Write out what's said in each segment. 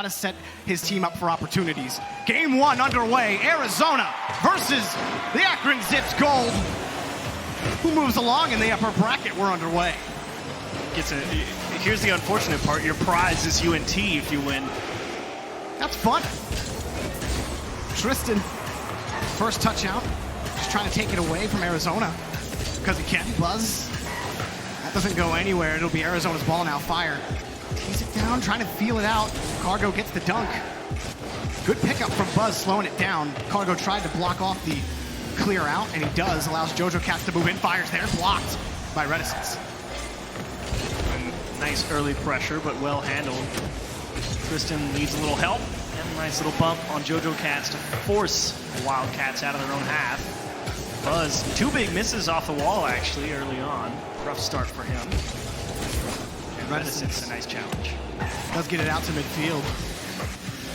to set his team up for opportunities. Game one underway, Arizona versus the Akron Zips Gold. Who moves along in the upper bracket? We're underway. Here's the unfortunate part. Your prize is UNT if you win. That's fun. Tristan, first touch out. Just trying to take it away from Arizona because he can. Buzz. That doesn't go anywhere. It'll be Arizona's ball now. Fire. Tees it down, trying to feel it out. Cargo gets the dunk. Good pickup from Buzz, slowing it down. Cargo tried to block off the clear out, and he does. Allows JoJo Cats to move in. Fires there, blocked by Reticence. Nice early pressure, but well handled. Tristan needs a little help, and a nice little bump on JoJo Cats to force the Wildcats out of their own half. Buzz, two big misses off the wall actually early on. Rough start for him. And Reticence, a nice challenge. Does get it out to midfield.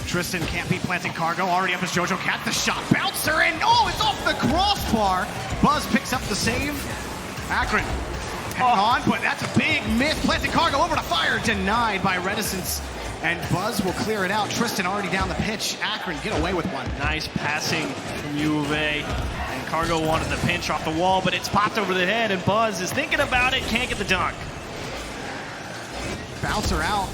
Tristan can't beat planting Cargo. Already up is JoJo Cat. The shot bouncer, and oh, it's off the crossbar. Buzz picks up the save. Akron heading on, but that's a big miss. Planting Cargo over to Fire, denied by Reticence. And Buzz will clear it out. Tristan already down the pitch. Akron get away with one. Nice passing from U of A. And Cargo wanted the pinch off the wall, but it's popped over the head, and Buzz is thinking about it, can't get the dunk. Bouncer out.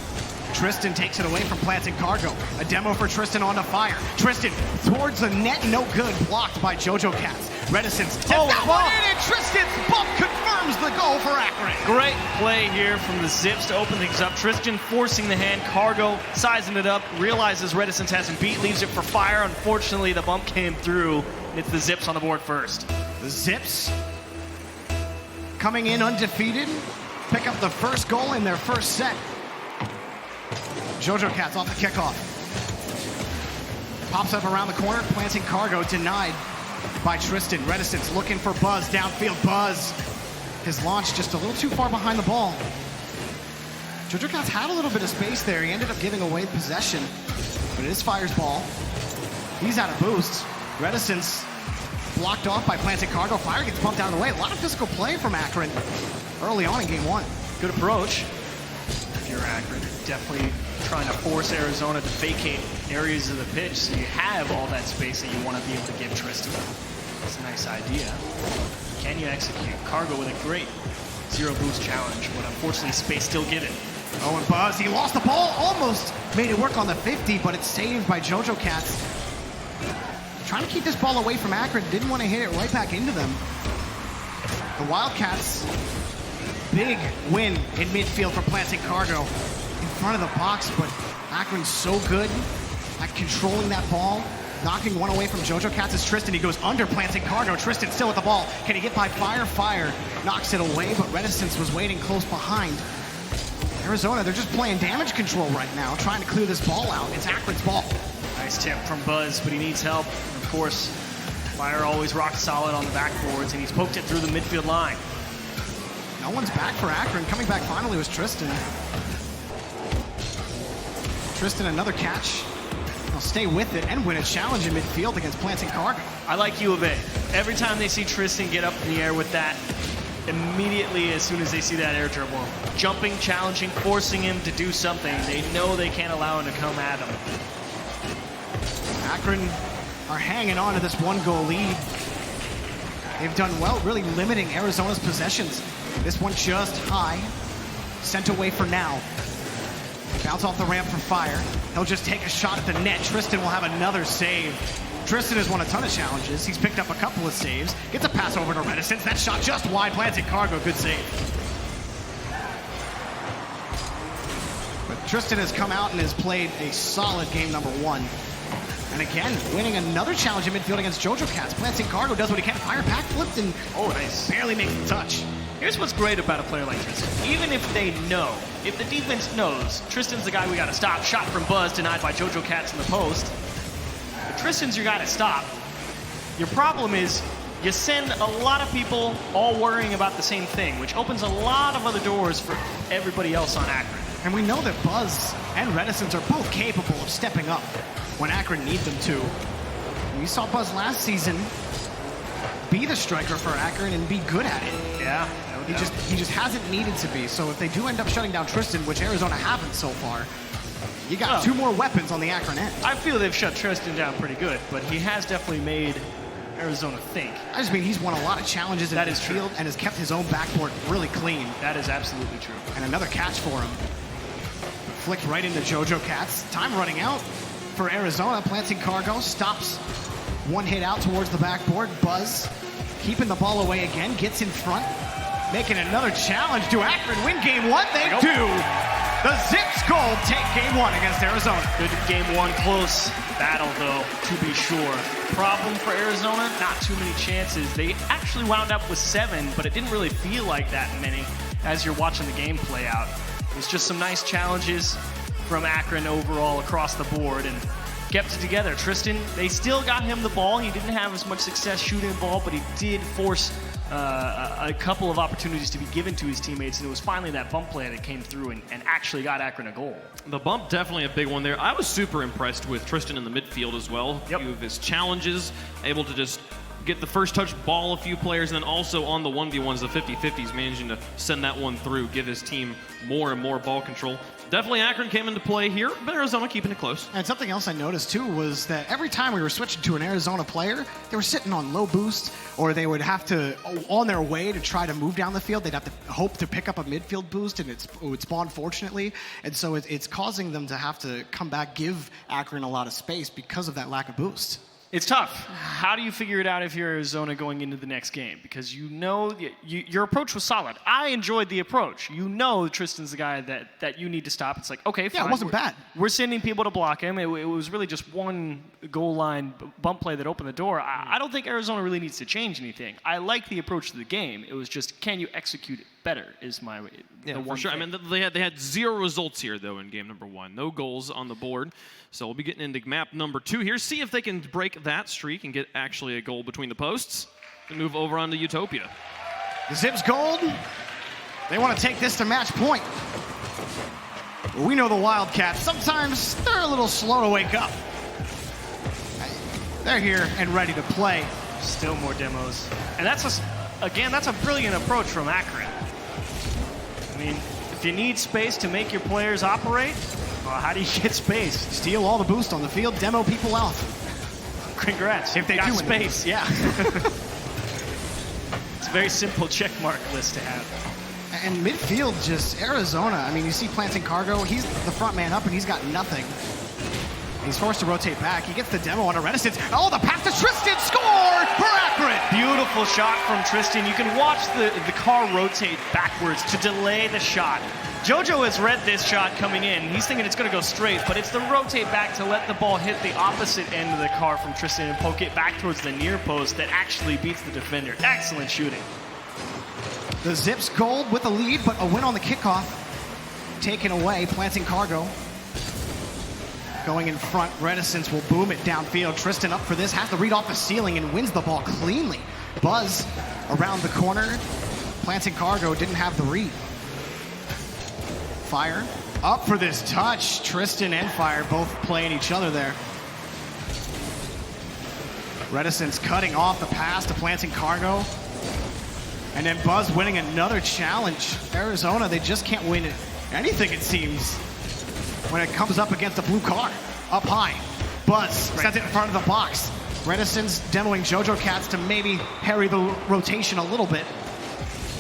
Tristan takes it away from planting Cargo. A demo for Tristan onto Fire. Tristan towards the net, no good. Blocked by JoJo Cats. Reticence tips that one in, and Tristan's bump confirms the goal for Akron. Great play here from the Zips to open things up. Tristan forcing the hand. Cargo sizing it up. Realizes Reticence has him beat. Leaves it for Fire. Unfortunately, the bump came through. And it's the Zips on the board first. The Zips coming in undefeated. Pick up the first goal in their first set. JoJo Cats off the kickoff. Pops up around the corner, planting Cargo, denied by Tristan. Reticence looking for Buzz, downfield. Buzz. His launch just a little too far behind the ball. JoJo Cats had a little bit of space there. He ended up giving away possession, but it is Fire's ball. He's out of boost. Reticence blocked off by planting Cargo. Fire gets bumped out of the way. A lot of physical play from Akron early on in game one. Good approach. If you're Akron, definitely trying to force Arizona to vacate areas of the pitch so you have all that space that you want to be able to give Tristan. That's a nice idea. Can you execute? Cargo with a great zero boost challenge, but unfortunately space still given. Oh, and Buzz, he lost the ball, almost made it work on the 50, but it's saved by JoJo Cats. Trying to keep this ball away from Akron, didn't want to hit it right back into them. The Wildcats, big win in midfield for planting Cargo in front of the box, but Akron's so good at controlling that ball. Knocking one away from JoJo Cats is Tristan. He goes under planting Cargo. Tristan still with the ball. Can he get by Fire? Fire knocks it away, but Reticence was waiting close behind. Arizona, they're just playing damage control right now, trying to clear this ball out. It's Akron's ball. Nice tip from Buzz, but he needs help. And of course, Fire always rock solid on the backboards, and he's poked it through the midfield line. No one's back for Akron. Coming back finally was Tristan. Tristan, another catch. They'll stay with it and win a challenge in midfield against planting Cargo. I like U of A. Every time they see Tristan get up in the air with that, immediately as soon as they see that air dribble, jumping, challenging, forcing him to do something, they know they can't allow him to come at them. Akron are hanging on to this one-goal lead. They've done well, really limiting Arizona's possessions. This one just high, sent away for now. Bounce off the ramp for Fire. He'll just take a shot at the net. Tristan will have another save. Tristan has won a ton of challenges. He's picked up a couple of saves. Gets a pass over to Reticence. That shot just wide, planting Cargo. Good save. But Tristan has come out and has played a solid game number one. And again, winning another challenge in midfield against JoJo Cats. Planting Cargo does what he can. Fire back flipped and nice. Barely makes the touch. Here's what's great about a player like Tristan. Even if they know, if the defense knows, Tristan's the guy we got to stop. Shot from Buzz, denied by JoJo Cats in the post. But Tristan's your guy to stop. Your problem is you send a lot of people all worrying about the same thing, which opens a lot of other doors for everybody else on Akron. And we know that Buzz and Reticence are both capable of stepping up when Akron need them to. We saw Buzz last season be the striker for Akron and be good at it. Yeah. He just hasn't needed to be. So if they do end up shutting down Tristan, which Arizona haven't so far, You got two more weapons on the Akron end. I feel they've shut Tristan down pretty good, but he has definitely made Arizona think. I just mean he's won a lot of challenges in the field and has kept his own backboard really clean. That is absolutely true. And another catch for him. Flicked right into JoJo Cats. Time running out for Arizona. Planting cargo, stops one hit out towards the backboard. Buzz keeping the ball away again, gets in front, making another challenge. Do Akron win game one? They do. The Zips Gold take game one against Arizona. Good game one, close battle though, to be sure. Problem for Arizona, not too many chances. They actually wound up with 7, but it didn't really feel like that many as you're watching the game play out. It was just some nice challenges from Akron overall across the board and kept it together. Tristan, they still got him the ball. He didn't have as much success shooting the ball, but he did force a couple of opportunities to be given to his teammates, and it was finally that bump play that came through and actually got Akron a goal. The bump, definitely a big one there. I was super impressed with Tristan in the midfield as well. Yep. A few of his challenges, able to just get the first touch ball a few players, and then also on the 1v1s, the 50-50s, managing to send that one through, give his team more and more ball control. Definitely Akron came into play here, but Arizona keeping it close. And something else I noticed too was that every time we were switching to an Arizona player, they were sitting on low boost, or they would have to, on their way to try to move down the field, they'd have to hope to pick up a midfield boost, and it would spawn, fortunately. And so it's causing them to have to come back, give Akron a lot of space because of that lack of boost. It's tough. How do you figure it out if you're Arizona going into the next game? Because you know your approach was solid. I enjoyed the approach. You know Tristan's the guy that you need to stop. It's like, okay, fine. Yeah, it wasn't bad. We're sending people to block him. It was really just one goal line bump play that opened the door. I don't think Arizona really needs to change anything. I like the approach to the game. It was just, can you execute it better is my Yeah, the one for sure. thing. I mean, they had 0 results here, though, in game number 1. No goals on the board. So we'll be getting into map number 2 here. See if they can break that streak and get actually a goal between the posts and move over onto Utopia. The Zips Gold, they want to take this to match point. We know the Wildcats, sometimes they're a little slow to wake up. They're here and ready to play. Still more demos. And that's a brilliant approach from Akron. I mean, if you need space to make your players operate, well, how do you get space? Steal all the boost on the field, demo people off. Congrats. If they got do space. Yeah. It's a very simple check mark list to have. And midfield, just Arizona. I mean, you see Planting Cargo, he's the front man up and he's got nothing. He's forced to rotate back. He gets the demo on a Reticence. Oh, the pass to Tristan, score for Akron! Beautiful shot from Tristan. You can watch the car rotate backwards to delay the shot. JoJo has read this shot coming in. He's thinking it's going to go straight, but it's the rotate back to let the ball hit the opposite end of the car from Tristan and poke it back towards the near post that actually beats the defender. Excellent shooting. The Zips Gold with a lead, but a win on the kickoff. Taken away, Planting Cargo. Going in front, Reticence will boom it downfield. Tristan up for this, has to read off the ceiling and wins the ball cleanly. Buzz around the corner. Planting Cargo didn't have the read. Fire up for this touch. Tristan and Fire both playing each other there. Reticence cutting off the pass to Planting Cargo. And then Buzz winning another challenge. Arizona, they just can't win anything, it seems, when it comes up against a blue car. Up high. Buzz sends it in front of the box. Reticence demoing JoJo Cats to maybe harry the rotation a little bit.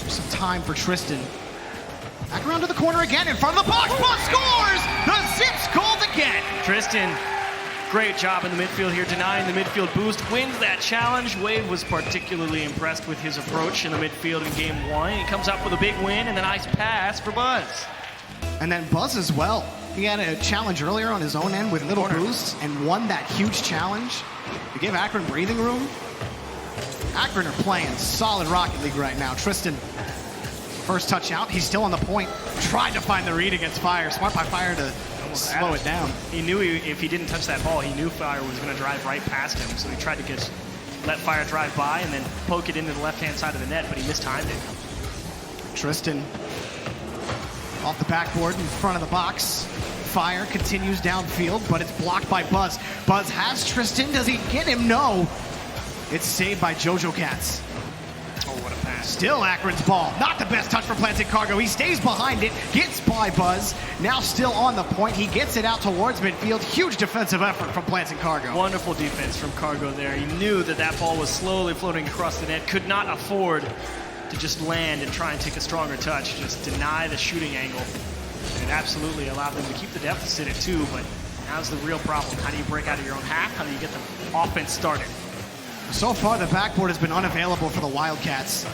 Some time for Tristan. Back around to the corner again, in front of the box. Buzz scores! The Zips Gold again! Tristan, great job in the midfield here, denying the midfield boost. Wins that challenge. Wade was particularly impressed with his approach in the midfield in game 1. He comes up with a big win and a nice pass for Buzz. And then Buzz as well. He had a challenge earlier on his own end with little boosts and won that huge challenge to give Akron breathing room. Akron are playing solid Rocket League right now. Tristan, first touch out. He's still on the point. Tried to find the read against Fire. Smart by Fire to slow it down. He knew if he didn't touch that ball, he knew Fire was going to drive right past him. So he tried to let Fire drive by and then poke it into the left-hand side of the net, but he mistimed it. Tristan off the backboard in front of the box. Fire continues downfield, but it's blocked by Buzz. Buzz has Tristan. Does he get him? No. It's saved by JoJo Cats. Oh, what a pass. that. Still Akron's ball. Not the best touch for Planted Cargo. He stays behind it, gets by Buzz. Now still on the point. He gets it out towards midfield. Huge defensive effort from Planted Cargo. Wonderful defense from Cargo there. He knew that that ball was slowly floating across the net. Could not afford to just land and try and take a stronger touch. Just deny the shooting angle. And it absolutely allowed them to keep the deficit at 2, but now's the real problem. How do you break out of your own half? How do you get the offense started? So far, the backboard has been unavailable for the Wildcats.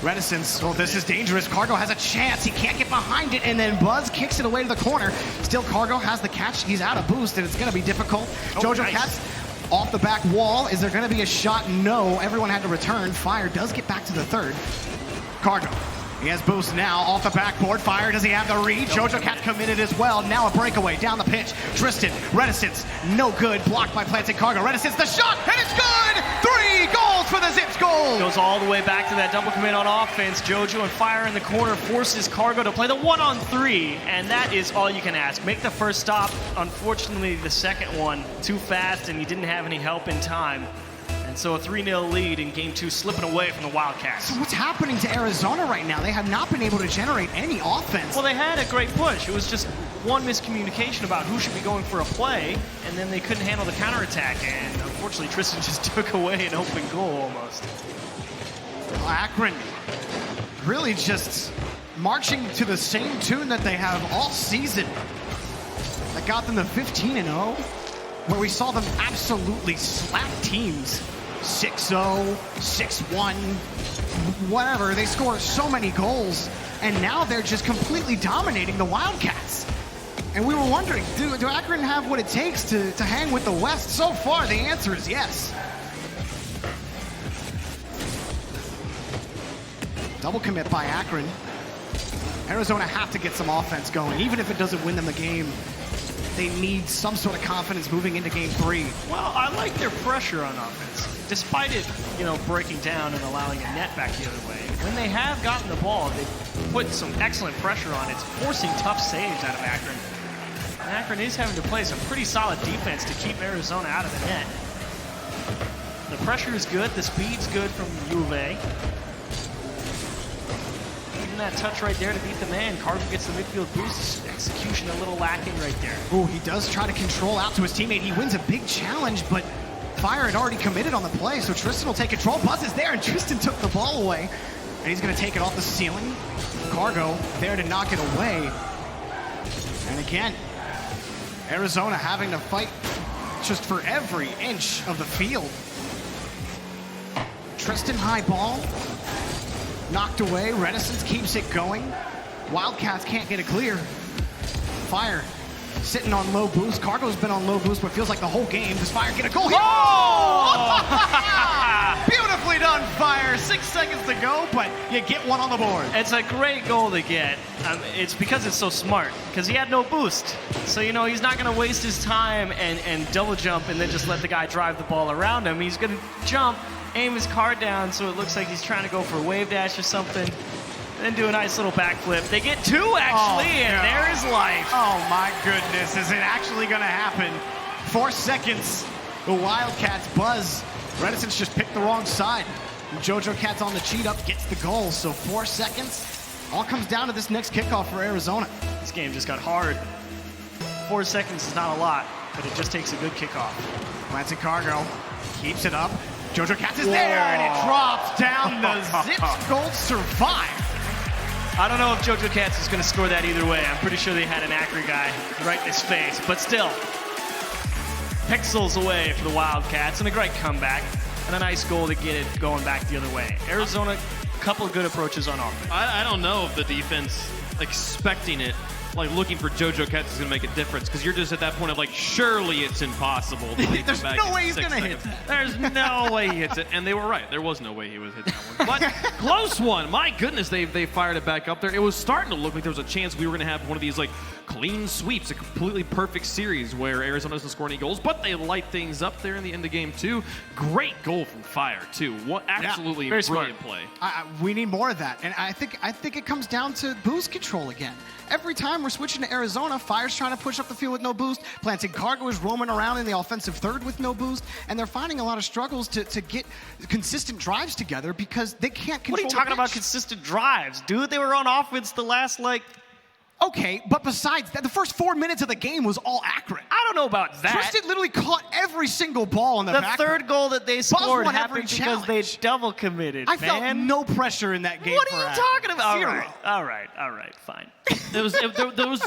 Reticence. Oh, this is dangerous. Cargo has a chance. He can't get behind it, and then Buzz kicks it away to the corner. Still, Cargo has the catch. He's out of boost, and it's going to be difficult. Jojo nice. Cats off the back wall. Is there going to be a shot? No. Everyone had to return. Fire does get back to the third. Cargo. He has boost now off the backboard. Fire, does he have the read? Jojo Cat committed as well. Now a breakaway down the pitch. Tristan, Reticence, no good. Blocked by Planted Cargo. Reticence, the shot, and it's good! 3 goals for the Zips goal! Goes all the way back to that double commit on offense. Jojo and Fire in the corner forces Cargo to play the 1-on-3, and that is all you can ask. Make the first stop. Unfortunately, the second one too fast, and he didn't have any help in time. And so a 3-0 lead in game 2 slipping away from the Wildcats. So what's happening to Arizona right now? They have not been able to generate any offense. Well, they had a great push. It was just one miscommunication about who should be going for a play, and then they couldn't handle the counterattack. And unfortunately, Tristan just took away an open goal almost. Akron really just marching to the same tune that they have all season. That got them to 15-0, where we saw them absolutely slap teams. 6-0, 6-1, whatever. They score so many goals, and now they're just completely dominating the Wildcats. And we were wondering, do Akron have what it takes to hang with the West? So far, the answer is yes. Double commit by Akron. Arizona have to get some offense going. Even if it doesn't win them the game, they need some sort of confidence moving into game 3. Well, I like their pressure on offense. Despite it, breaking down and allowing a net back the other way. When they have gotten the ball, they've put some excellent pressure on it. It's forcing tough saves out of Akron. And Akron is having to play some pretty solid defense to keep Arizona out of the net. The pressure is good. The speed's good from U of A. That touch right there to beat the man. Cargo gets the midfield boost. Execution a little lacking right there. Oh, he does try to control out to his teammate. He wins a big challenge, but Fire had already committed on the play, so Tristan will take control. Buzz is there, and Tristan took the ball away. And he's going to take it off the ceiling. Cargo there to knock it away. And again, Arizona having to fight just for every inch of the field. Tristan high ball. Knocked away. Reticence keeps it going. Wildcats can't get it clear. Fire sitting on low boost. Cargo's been on low boost, but feels like the whole game. Does Fire get a goal? Oh! Beautifully done, Fire. 6 seconds to go, but you get one on the board. It's a great goal to get. It's because it's so smart, because he had no boost. So, he's not going to waste his time and double jump and then just let the guy drive the ball around him. He's going to jump, aim his card down so it looks like he's trying to go for a wave dash or something, and then do a nice little backflip. They get 2 actually, and there is life. Oh my goodness, is it actually gonna happen? 4 seconds, the Wildcats buzz. Reticence just picked the wrong side. Jojo Cat's on the cheat up, gets the goal, so 4 seconds. All comes down to this next kickoff for Arizona. This game just got hard. 4 seconds is not a lot, but it just takes a good kickoff. Planted Cargo keeps it up. Jojo Cats is there, and it drops down. The Zips goal survive. I don't know if Jojo Cats is going to score that either way. I'm pretty sure they had an Akron guy right in his face, but still. Pixels away for the Wildcats, and a great comeback, and a nice goal to get it going back the other way. Arizona, a couple of good approaches on offense. I don't know if the defense expecting it, like looking for Jojo Cats is going to make a difference, because you're just at that point of surely it's impossible. There's no way he's going to hit that. There's no way he hits it, and they were right. There was no way he was hitting that one. But close one. My goodness, they fired it back up there. It was starting to look like there was a chance we were going to have one of these clean sweeps, a completely perfect series where Arizona doesn't score any goals, but they light things up there in the end of game 2. Great goal from Fire, too. What absolutely very brilliant smart play. We need more of that, and I think it comes down to boost control again. Every time we're switching to Arizona, Fire's trying to push up the field with no boost. Planting Cargo is roaming around in the offensive third with no boost, and they're finding a lot of struggles to get consistent drives together because they can't control. What are you talking the about pitch. consistent drives, dude? They were on offense the last, Okay, but besides that, the first 4 minutes of the game was all Akron. I don't know about that. Tristan literally caught every single ball in the The back. third goal that they scored won happened every because they challenge. double committed, I man. felt no pressure in that game. What for are you Akron. talking about? Zero. All right, fine. There was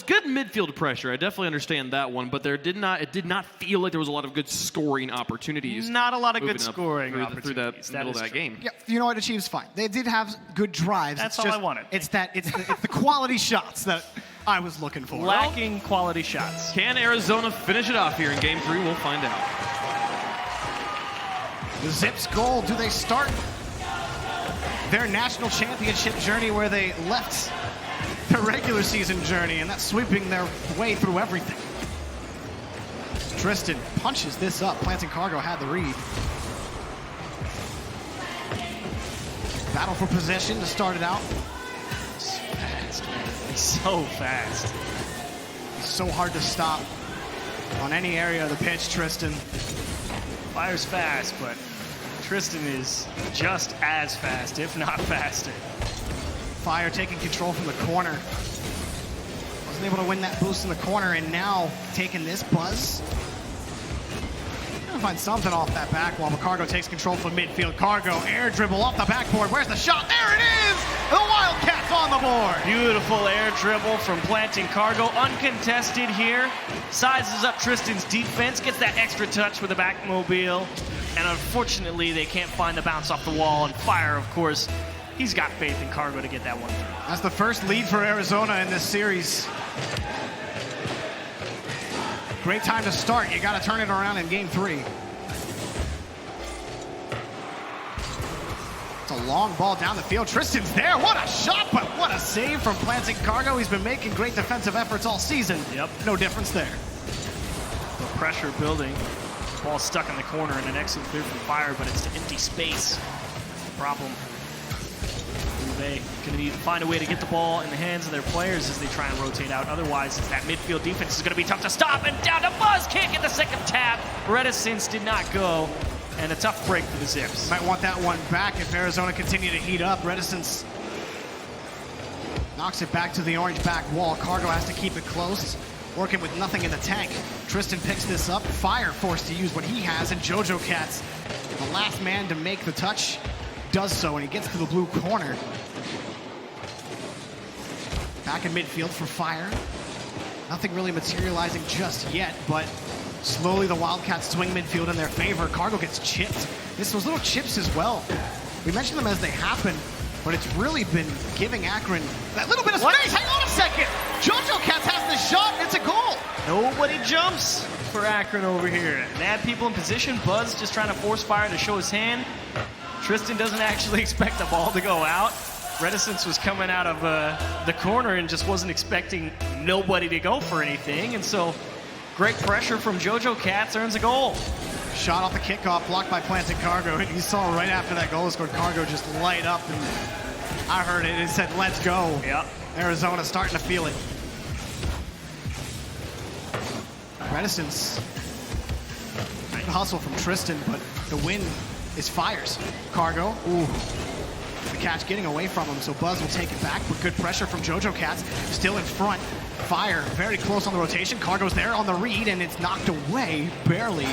good midfield pressure. I definitely understand that one, but it did not feel like there was a lot of good scoring opportunities. Not a lot of good moving up scoring through opportunities. that middle of is that true. game. Yeah, you know what? Achieve's fine. They did have good drives. That's It's all just, I wanted. It's the quality shots that I was looking for. Lacking quality shots. Can Arizona finish it off here in game 3? We'll find out. The Zips goal. Do they start their national championship journey where they left their regular season journey, and that's sweeping their way through everything? Tristan punches this up. Planting Cargo had the read. Battle for possession to start it out. Fast, man. It's so fast. It's so hard to stop on any area of the pitch, Tristan. Fire's fast, but Tristan is just as fast, if not faster. Fire taking control from the corner. Wasn't able to win that boost in the corner, and now taking this buzz. Gonna find something off that back wall, but Cargo takes control from midfield. Cargo air dribble off the backboard. Where's the shot? There it is! The Wildcats on the board! Beautiful air dribble from Planting Cargo, uncontested here. Sizes up Tristan's defense, gets that extra touch with the backmobile. And unfortunately, they can't find the bounce off the wall. And Fire, of course, he's got faith in Cargo to get that one through. That's the first lead for Arizona in this series. Great time to start. You got to turn it around in game 3. It's a long ball down the field. Tristan's there. What a shot, but what a save from Planting Cargo. He's been making great defensive efforts all season. Yep. No difference there. The pressure building. Ball stuck in the corner and an excellent clear from Fire, but it's to empty space. Problem. They going to need to find a way to get the ball in the hands of their players as they try and rotate out. Otherwise, that midfield defense is going to be tough to stop. And down to Buzz. Can't get the second tap. Reticence did not go. And a tough break for the Zips. Might want that one back if Arizona continue to heat up. Reticence knocks it back to the orange back wall. Cargo has to keep it close, working with nothing in the tank. Tristan picks this up. Fire forced to use what he has, and Jojo Cats, the last man to make the touch, does so, and he gets to the blue corner. Back in midfield for Fire. Nothing really materializing just yet, but slowly the Wildcats swing midfield in their favor. Cargo gets chipped. This was little chips as well. We mentioned them as they happen, but it's really been giving Akron that little bit of space. Hang on a second. Jojo Cats has the shot. It's a goal. Nobody jumps for Akron over here. They had people in position. Buzz just trying to force Fire to show his hand. Tristan doesn't actually expect the ball to go out. Reticence was coming out of the corner and just wasn't expecting nobody to go for anything. And so great pressure from Jojo Cats earns a goal. Shot off the kickoff, blocked by Planting Cargo. And you saw right after that goal scored, Cargo just light up. And I heard it. It said, let's go. Yep. Arizona starting to feel it. Reticence. Great hustle from Tristan, but the win is Fire's. Cargo. Ooh. The catch getting away from him, so Buzz will take it back, but good pressure from Jojo Cats. Still in front. Fire very close on the rotation. Cargo's there on the read, and it's knocked away, barely,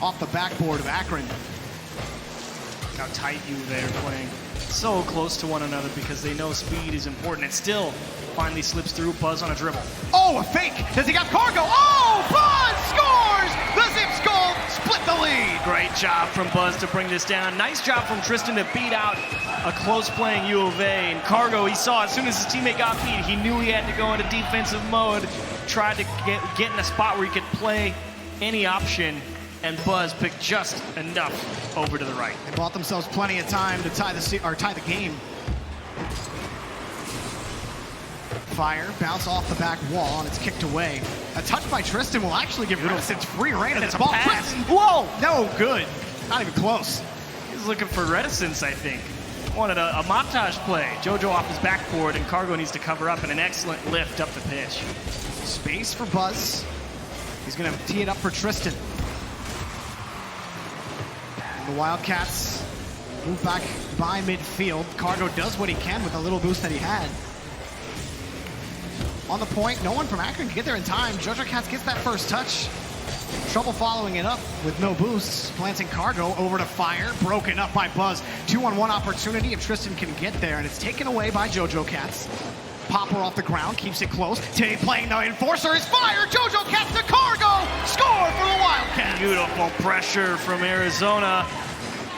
off the backboard of Akron. Look how tight they are playing. So close to one another because they know speed is important. It still finally slips through. Buzz on a dribble. Oh, a fake. Does he got Cargo? Oh, Buzz scores! The Zips goal split the lead. Great job from Buzz to bring this down. Nice job from Tristan to beat out a close-playing U of A. And Cargo, he saw as soon as his teammate got beat, he knew he had to go into defensive mode. Tried to get in a spot where he could play any option. And Buzz picked just enough over to the right. They bought themselves plenty of time to tie the game. Fire, bounce off the back wall, and it's kicked away. A touch by Tristan will actually give Reticence free reign of this ball. pass. Tristan, Whoa! no good. Not even close. He's looking for Reticence, I think. Wanted a montage play. JoJo off his backboard, and Cargo needs to cover up, and an excellent lift up the pitch. Space for Buzz. He's going to tee it up for Tristan. And the Wildcats move back by midfield. Cargo does what he can with the little boost that he had. On the point, no one from Akron can get there in time. JoJo Cats gets that first touch. Trouble following it up with no boosts. Planting Cargo over to Fire, broken up by Buzz. 2-on-1 opportunity if Tristan can get there, and it's taken away by JoJo Cats. Popper off the ground, keeps it close. Today playing the enforcer is Fire. JoJo Cats to Cargo. Score for the Wildcats. Beautiful pressure from Arizona.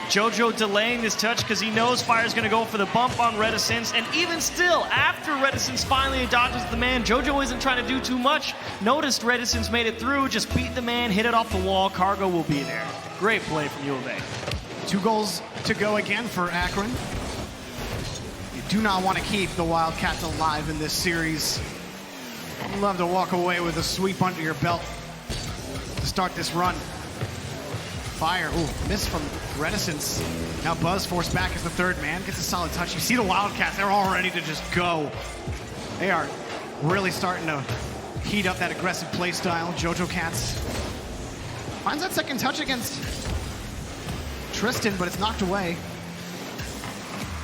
JoJo delaying this touch because he knows Fire's going to go for the bump on Reticence. And even still, after Reticence finally dodges the man, JoJo isn't trying to do too much. Noticed Reticence made it through, just beat the man, hit it off the wall. Cargo will be there. Great play from U of A. 2 goals to go again for Akron. You do not want to keep the Wildcats alive in this series. I'd love to walk away with a sweep under your belt to start this run. Fire, ooh, miss from Reticence. Now Buzz forced back as the third man, gets a solid touch. You see the Wildcats, they're all ready to just go. They are really starting to heat up that aggressive play style. JoJo Cats finds that second touch against Tristan, but it's knocked away.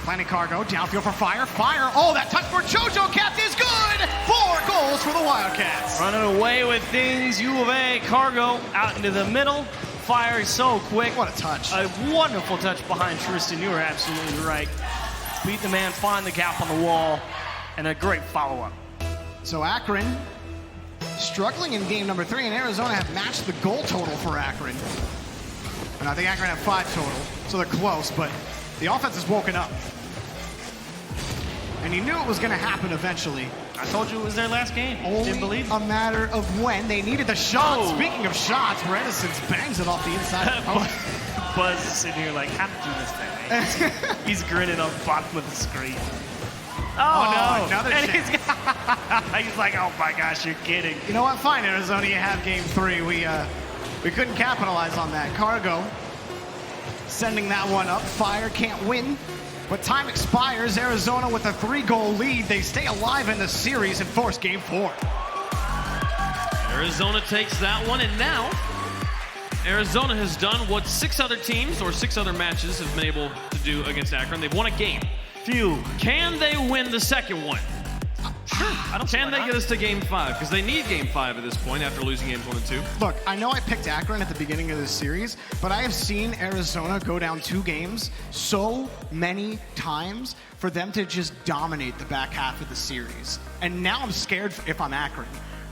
Planting Cargo, downfield for Fire. Fire, oh, that touch for JoJo Cats is good! 4 goals for the Wildcats. Running away with things, U of A. Cargo out into the middle. Fire is so quick. What a touch. A wonderful touch behind Tristan. You were absolutely right. Beat the man, find the gap on the wall, and a great follow-up. So Akron struggling in game number 3, and Arizona have matched the goal total for Akron. And I think Akron have 5 total, so they're close, but the offense has woken up. And you knew it was going to happen eventually. I told you it was their last game. Only Didn't believe a matter of when. They needed the shot. Oh. Speaking of shots, Reticence bangs it off the inside of the post. Buzz is sitting here like, how to do this thing, man? He's grinning on the bottom of the screen. Oh, no. Another And chance. he's like, oh my gosh, you're kidding. You know what? Fine, Arizona, you have game 3. We couldn't capitalize on that. Cargo sending that one up. Fire can't win, but time expires. Arizona with a 3-goal lead. They stay alive in the series and force game 4. Arizona takes that one, and now Arizona has done what 6 other teams or 6 other matches have been able to do against Akron. They've won a game. Phew. Can they win the second one? Sure. I don't see Can why they not. get us to game 5? Because they need game 5 at this point after losing games 1 and 2. Look, I know I picked Akron at the beginning of this series, but I have seen Arizona go down 2 games so many times for them to just dominate the back half of the series. And now I'm scared if I'm Akron,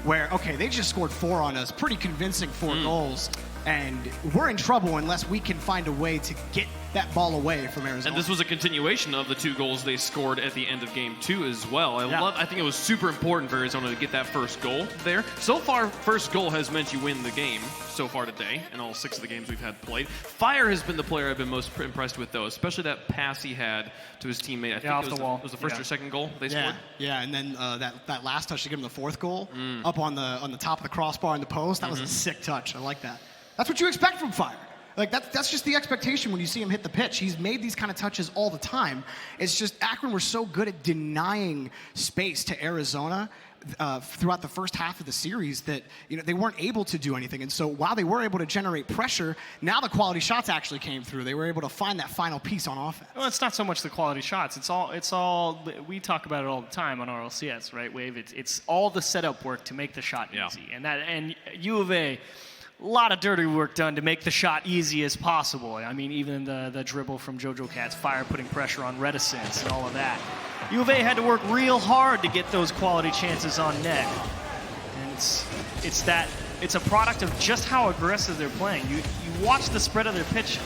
where, okay, they just scored 4 on us, pretty convincing 4 goals, and we're in trouble unless we can find a way to get that ball away from Arizona. And this was a continuation of the 2 goals they scored at the end of game 2 as well. I think it was super important for Arizona to get that first goal there. So far, first goal has meant you win the game so far today in all 6 of the games we've had played. Fire has been the player I've been most impressed with, though, especially that pass he had to his teammate. I think off it was the wall. It was the first or second goal they Yeah, scored. yeah, and then that last touch to give him the 4th goal up on the top of the crossbar in the post. That was a sick touch. I like that. That's what you expect from Fire. Like that's just the expectation when you see him hit the pitch. He's made these kind of touches all the time. It's just Akron were so good at denying space to Arizona throughout the first half of the series that they weren't able to do anything. And so while they were able to generate pressure, now the quality shots actually came through. They were able to find that final piece on offense. Well, it's not so much the quality shots. It's all. We talk about it all the time on RLCS, right, Wave? It's all the setup work to make the shot easy, and U of A. A lot of dirty work done to make the shot easy as possible. I mean, even the dribble from JoJo Cats, Fire putting pressure on Reticence and all of that. U of A had to work real hard to get those quality chances on net. And it's a product of just how aggressive they're playing. You watch the spread of their pitch.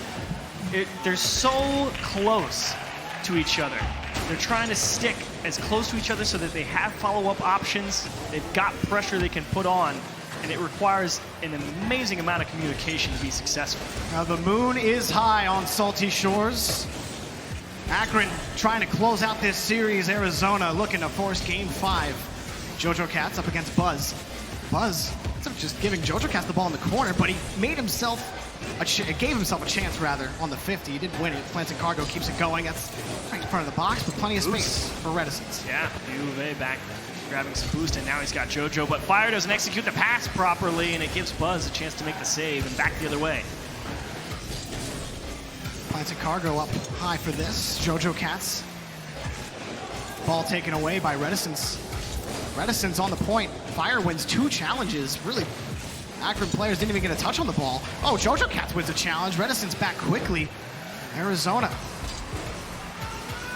They're so close to each other. They're trying to stick as close to each other so that they have follow-up options. They've got pressure they can put on. And it requires an amazing amount of communication to be successful. Now the moon is high on Salty Shores. Akron trying to close out this series. Arizona looking to force game 5 Jojo Cats up against Buzz. Buzz, instead of just giving Jojo Cats the ball in the corner, but he made himself gave himself a chance rather on the 50. He didn't win it. Plants and Cargo keeps it going. That's right in front of the box, but plenty of space for Reticence. Yeah, U of A back grabbing some boost, and now he's got JoJo, but Fire doesn't execute the pass properly, and it gives Buzz a chance to make the save and back the other way. Plants and Cargo up high for this. Jojo Cats. Ball taken away by Reticence. Reticence on the point. Fire wins 2 challenges. Really, Akron players didn't even get a touch on the ball. Oh, Jojo Cats wins a challenge. Reticence back quickly. Arizona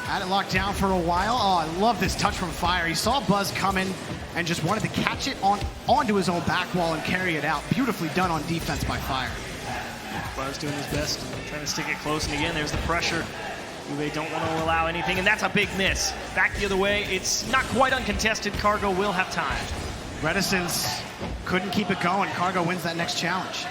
had it locked down for a while. Oh, I love this touch from Fire. He saw Buzz coming and just wanted to catch it onto his own back wall and carry it out. Beautifully done on defense by Fire. Buzz doing his best, trying to stick it close, and again, there's the pressure. They don't want to allow anything, and that's a big miss. Back the other way, it's not quite uncontested. Cargo will have time. Reticence couldn't keep it going. Cargo wins that next challenge.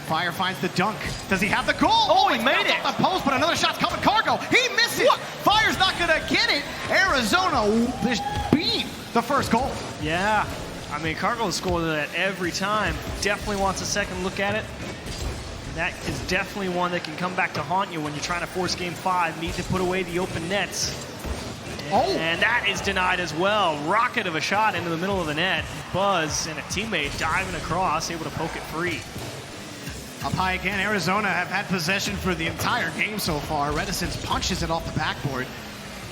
Fire finds the dunk. Does he have the goal? Oh, he made it. Off the post, but another shot's coming. Cargo, he misses. What? Fire's not gonna get it. Arizona just beat the first goal. Yeah, I mean, Cargo has scored that every time. Definitely wants a second look at it. That is definitely one that can come back to haunt you when you're trying to force game 5. Need to put away the open nets. And that is denied as well. Rocket of a shot into the middle of the net. Buzz and a teammate diving across, able to poke it free. Up high again, Arizona have had possession for the entire game so far. Reticence punches it off the backboard.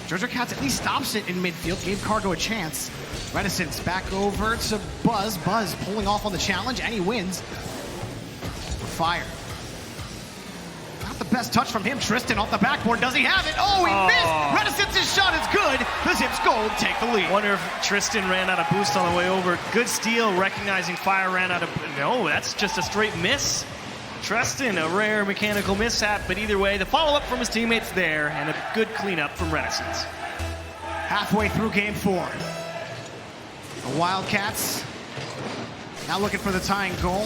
Jojo Cats at least stops it in midfield, gave Cargo a chance. Reticence back over to Buzz. Buzz pulling off on the challenge, and he wins. Fire. Not the best touch from him. Tristan off the backboard. Does he have it? Oh, he missed. Reticence's shot is good. The Zips Gold take the lead. Wonder if Tristan ran out of boost on the way over. Good steal, recognizing Fire ran out of... No, that's just a straight miss. Tristan, a rare mechanical mishap, but either way, the follow-up from his teammates there, and a good cleanup from Reticence. Halfway through game 4. The Wildcats now looking for the tying goal.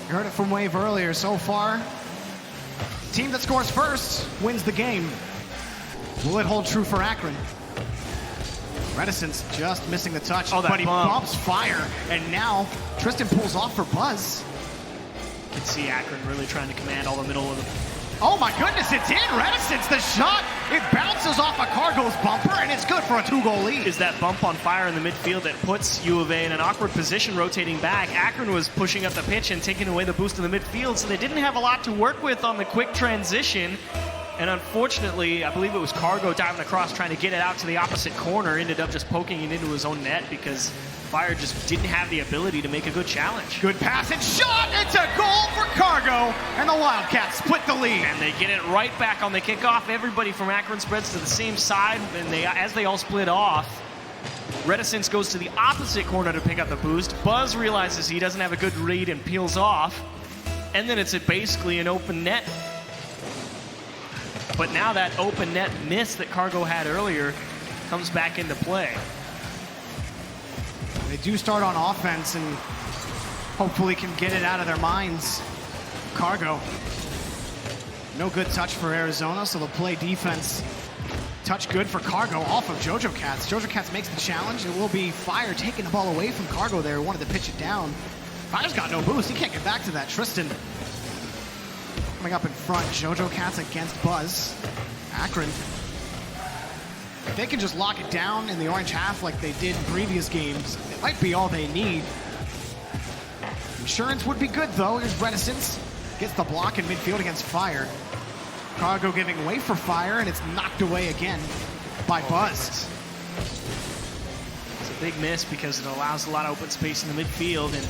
You heard it from Wave earlier. So far, team that scores first wins the game. Will it hold true for Akron? Reticence just missing the touch, but he bumps Fire, and now Tristan pulls off for Buzz. You can see Akron really trying to command all the middle of the... Oh my goodness, it's in! Reticence, the shot, it bounces off a Cargo's bumper, and it's good for a 2-goal lead. Is that bump on Fire in the midfield that puts U of A in an awkward position rotating back. Akron was pushing up the pitch and taking away the boost in the midfield, so they didn't have a lot to work with on the quick transition. And unfortunately, I believe it was Cargo diving across trying to get it out to the opposite corner, ended up just poking it into his own net because Fire just didn't have the ability to make a good challenge. Good pass and shot! It's a goal for Cargo, and the Wildcats split the lead. And they get it right back on the kickoff. Everybody from Akron spreads to the same side, and as they all split off, Reticence goes to the opposite corner to pick up the boost. Buzz realizes he doesn't have a good read and peels off, and then it's basically an open net. But now that open net miss that Cargo had earlier comes back into play. They do start on offense and hopefully can get it out of their minds. Cargo. No good touch for Arizona, so they'll play defense. Touch good for Cargo off of Jojo Cats. Jojo Cats makes the challenge. It will be Fire taking the ball away from Cargo there. Wanted to pitch it down. Fire's got no boost. He can't get back to that. Tristan coming up in front. Jojo Cats against Buzz. Akron. If they can just lock it down in the orange half like they did in previous games, it might be all they need. Insurance would be good, though. Here's Reticence. Gets the block in midfield against Fire. Cargo giving way for Fire, and it's knocked away again by Buzz. It's a big miss because it allows a lot of open space in the midfield, and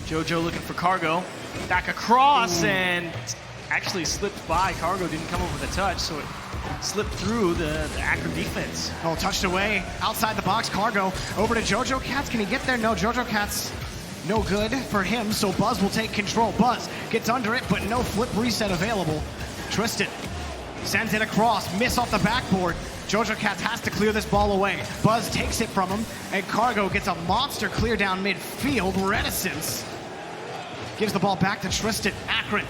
JoJo looking for Cargo. Back across, and actually slipped by. Cargo didn't come over the touch, so it slipped through the Akron defense. Oh, touched away outside the box. Cargo over to Jojo Cats. Can he get there? No, Jojo Cats no good for him, so Buzz will take control. Buzz gets under it, but no flip reset available. Tristan sends it across, miss off the backboard. Jojo Cats has to clear this ball away. Buzz takes it from him, and Cargo gets a monster clear down midfield. Reticence gives the ball back to Tristan. Akron.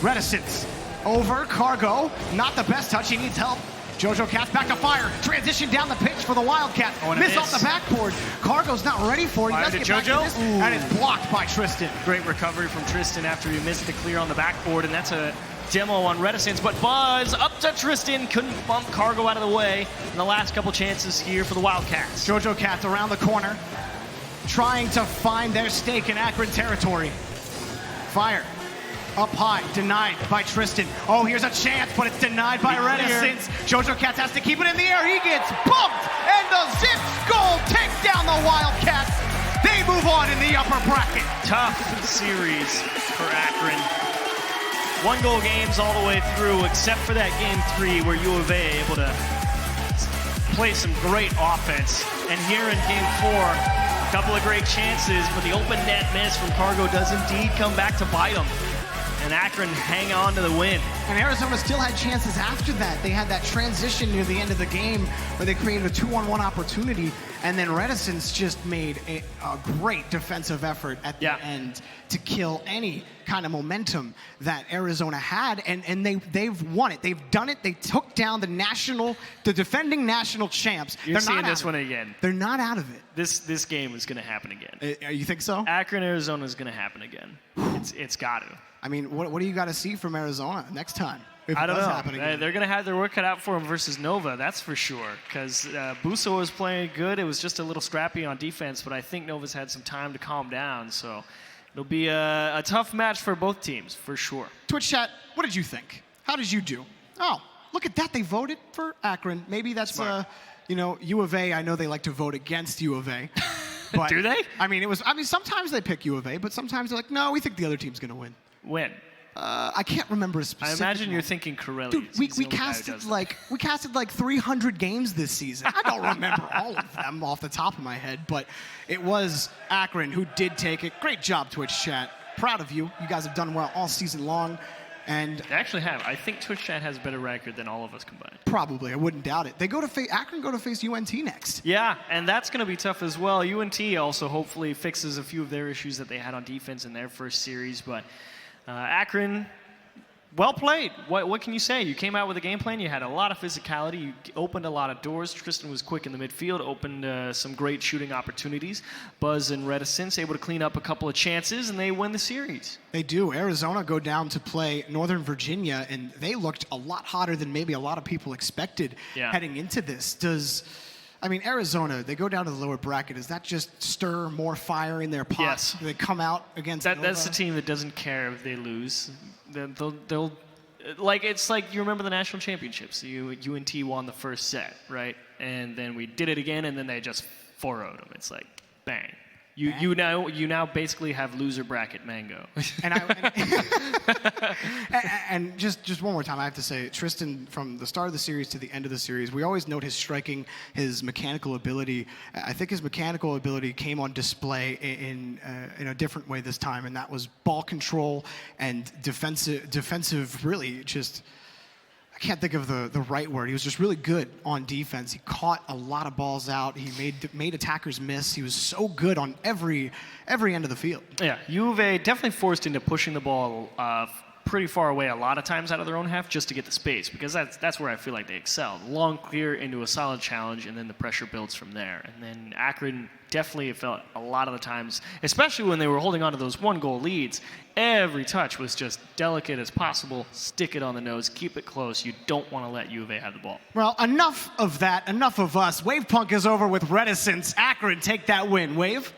Reticence over Cargo. Not the best touch. He needs help Jojo Cats back to fire. Transition down the pitch for the Wildcats. Oh, and a miss off miss. the backboard. Cargo's not ready for it. He Fire does to get back Jojo. to this, and it's blocked by Tristan. Great recovery from Tristan after he missed the clear on the backboard, and that's a demo on Reticence. But Buzz up to Tristan, couldn't bump Cargo out of the way in the last couple chances here for the Wildcats. Jojo Cats around the corner, trying to find their stake in Akron territory. Fire. Up high, denied by Tristan. Oh, here's a chance, but it's denied by Reticence. Jojo Cats has to keep it in the air. He gets bumped, and the Zip Skull takes down the Wildcats. They move on in the upper bracket. Tough series for Akron. 1-goal games all the way through, except for that game 3 where U of A able to play some great offense. And here in game 4, a couple of great chances, but the open net miss from Cargo does indeed come back to bite them. And Akron hang on to the win. And Arizona still had chances after that. They had that transition near the end of the game where they created a 2-on-1 opportunity, and then Reticence just made a great defensive effort at the end to kill any kind of momentum that Arizona had, and they've won it. They've done it. They took down the defending national champs. You're seeing this one again. They're not out of it. This game is going to happen again. You think so? Akron, Arizona is going to happen again. It's got to. I mean, what do you got to see from Arizona next time? If I don't it does know. happen again? They're going to have their work cut out for them versus Nova, that's for sure. Because Busso was playing good. It was just a little scrappy on defense, but I think Nova's had some time to calm down. So it'll be a tough match for both teams, for sure. Twitch chat, what did you think? How did you do? Oh, look at that. They voted for Akron. Maybe that's, U of A. I know they like to vote against U of A. But, do they? I mean, sometimes they pick U of A, but sometimes they're like, no, we think the other team's going to win. When? I can't remember a specific I imagine one. you're thinking Corelli. Dude, we casted like 300 games this season. I don't remember all of them off the top of my head, but it was Akron who did take it. Great job, Twitch chat. Proud of you. You guys have done well all season long. And they actually have. I think Twitch chat has a better record than all of us combined. Probably. I wouldn't doubt it. They go to Akron go to face UNT next. Yeah, and that's going to be tough as well. UNT also hopefully fixes a few of their issues that they had on defense in their first series, but Akron, well played. What can you say? You came out with a game plan. You had a lot of physicality. You opened a lot of doors. Tristan was quick in the midfield, opened some great shooting opportunities. Buzz and Reticence able to clean up a couple of chances, and they win the series. They do. Arizona go down to play Northern Virginia, and they looked a lot hotter than maybe a lot of people expected heading into this. Arizona, they go down to the lower bracket. Does that just stir more fire in their pot? Yes. Do they come out against Nova? That's the team that doesn't care if they lose. They'll it's like you remember the national championships. UNT won the first set, right? And then we did it again, and then they just 4-0'd them. It's like, bang. You now basically have loser bracket mango. And just one more time, I have to say, Tristan, from the start of the series to the end of the series, we always note his striking, his mechanical ability. I think his mechanical ability came on display in a different way this time, and that was ball control and defensive really just. I can't think of the right word. He was just really good on defense. He caught a lot of balls out. He made attackers miss. He was so good on every end of the field. Yeah, U of A definitely forced into pushing the ball pretty far away a lot of times out of their own half just to get the space, because that's where I feel like they excel. Long clear into a solid challenge, and then the pressure builds from there. And then Akron definitely felt a lot of the times, especially when they were holding on to those 1-goal leads, every touch was just delicate as possible. Stick it on the nose, keep it close. You don't want to let U of A have the ball. Well, enough of that, enough of us. Wave Punk is over with Reticence. Akron take that win. Wave?